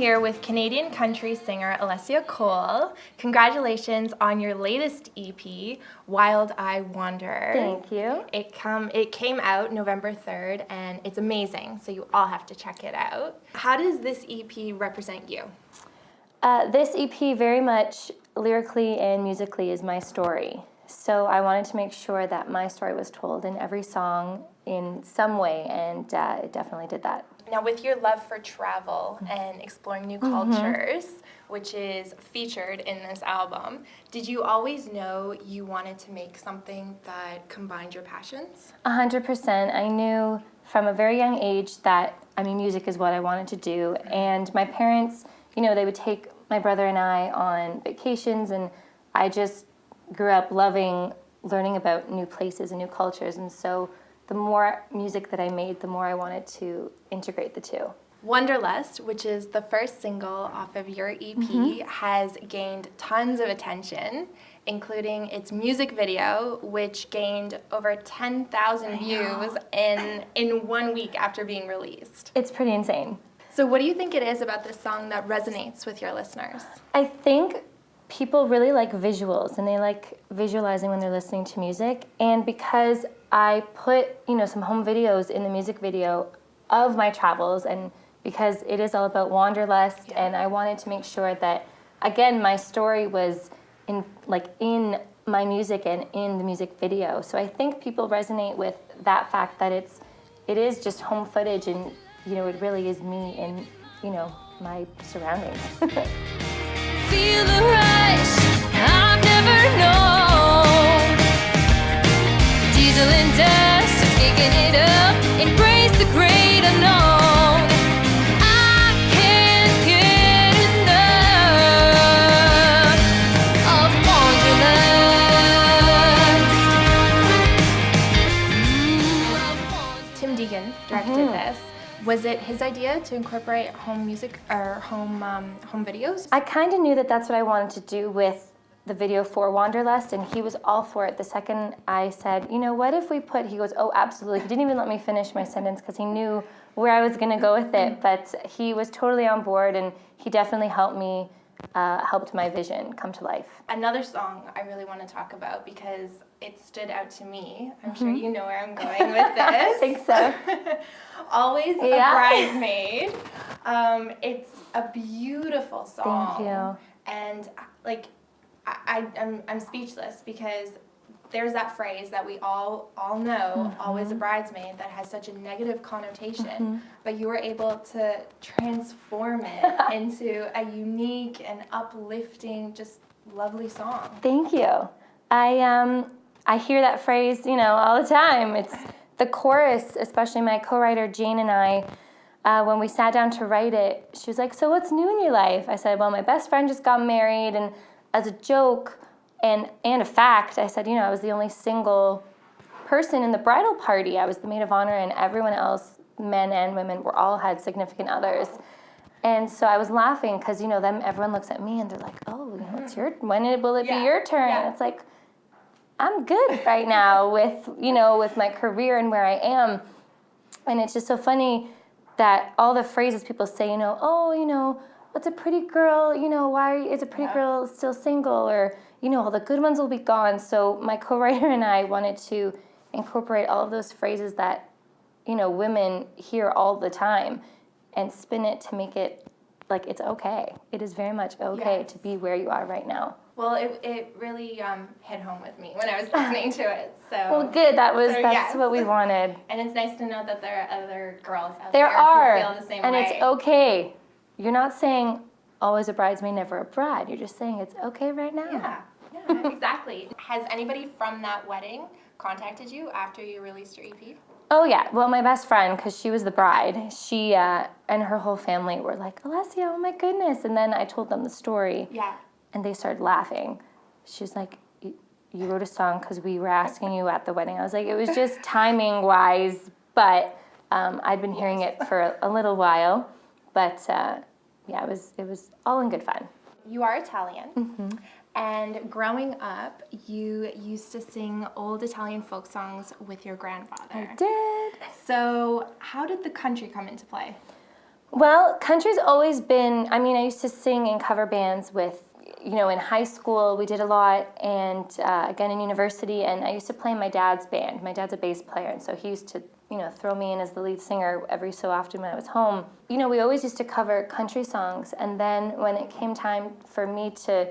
here with Canadian country singer Alessia Cohle. Congratulations on your latest EP, Wild I Wander. Thank you. It came out November 3rd, and it's amazing, so you all have to check it out. How does this EP represent you? This EP very much lyrically and musically is my story. So I wanted to make sure that my story was told in every song in some way, and it definitely did that. Now, with your love for travel and exploring new cultures, which is featured in this album, did you always know you wanted to make something that combined your passions? 100%. I knew from a very young age that, music is what I wanted to do. And my parents, they would take my brother and I on vacations, and I just grew up loving learning about new places and new cultures. And so the more music that I made, the more I wanted to integrate the two. Wanderlust, which is the first single off of your EP, has gained tons of attention, including its music video, which gained over 10,000 views in 1 week after being released. It's pretty insane. So what do you think it is about this song that resonates with your listeners? I think people really like visuals, and they like visualizing when they're listening to music. And because I put, some home videos in the music video of my travels, and because it is all about wanderlust, and I wanted to make sure that, again, my story was in my music and in the music video. So I think people resonate with that fact that it is just home footage, and it really is me and my surroundings. Feel the rush I've never known. Diesel and dust, just kicking it up. Embrace the great unknown. I can't get enough of wanderlust. Tim Deegan directed this. Was it his idea to incorporate home music or home videos? I kind of knew that that's what I wanted to do with the video for Wanderlust, and he was all for it. The second I said, what if we he goes, oh, absolutely. He didn't even let me finish my sentence because he knew where I was going to go with it, but he was totally on board, and he definitely helped my vision come to life. Another song I really want to talk about because it stood out to me. I'm sure you know where I'm going with this. I think so. Always a Bridesmaid. It's a beautiful song. Thank you. And I'm speechless because there's that phrase that we all know, always a bridesmaid, that has such a negative connotation, but you were able to transform it into a unique and uplifting, just lovely song. Thank you. I hear that phrase, all the time. It's the chorus, especially my co-writer Jane and I, when we sat down to write it, she was like, so what's new in your life? I said, well, my best friend just got married, and as a joke and a fact, I said, I was the only single person in the bridal party. I was the maid of honor, and everyone else, men and women, all had significant others. And so I was laughing because, everyone looks at me and they're like, oh, when will it be your turn? And it's like, I'm good right now with my career and where I am. And it's just so funny that all the phrases people say, what's a pretty girl, why is a pretty girl still single? Or, all the good ones will be gone. So my co-writer and I wanted to incorporate all of those phrases that, women hear all the time and spin it to make it like it's okay. It is very much okay to be where you are right now. Well, it really hit home with me when I was listening to it. So well, good. That's what we wanted. And it's nice to know that there are other girls out there who feel the same and way. It's okay. You're not saying always a bridesmaid, never a bride. You're just saying it's okay right now. Yeah, exactly. Has anybody from that wedding contacted you after you released your EP? Oh, yeah. Well, my best friend, because she was the bride, she and her whole family were like, Alessia, oh my goodness. And then I told them the story. Yeah. And they started laughing. She was like, you wrote a song because we were asking you at the wedding. I was like, it was just timing-wise, but I'd been hearing it for a little while. But, it was all in good fun. You are Italian. And growing up, you used to sing old Italian folk songs with your grandfather. I did. So how did the country come into play? Well, country's always been, I mean, I used to sing in cover bands with, you know, in high school we did a lot, and again in university, and I used to play in my dad's band. My dad's a bass player, and so he used to, you know, throw me in as the lead singer every so often when I was home. You know, we always used to cover country songs, and then when it came time for me to,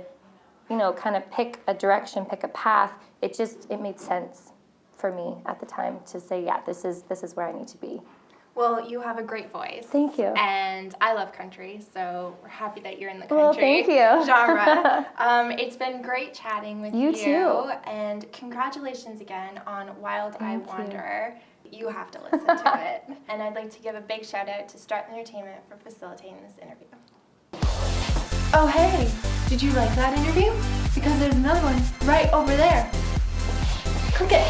you know, kind of pick a direction, pick a path, it made sense for me at the time to say, yeah, this is where I need to be. Well, you have a great voice. Thank you. And I love country, so we're happy that you're in the country Well, thank you. genre. It's been great chatting with you. You too. And congratulations again on Wild Eye Wander. You have to listen to it. And I'd like to give a big shout out to Strut Entertainment for facilitating this interview. Oh, hey, did you like that interview? Because there's another one right over there. Click it.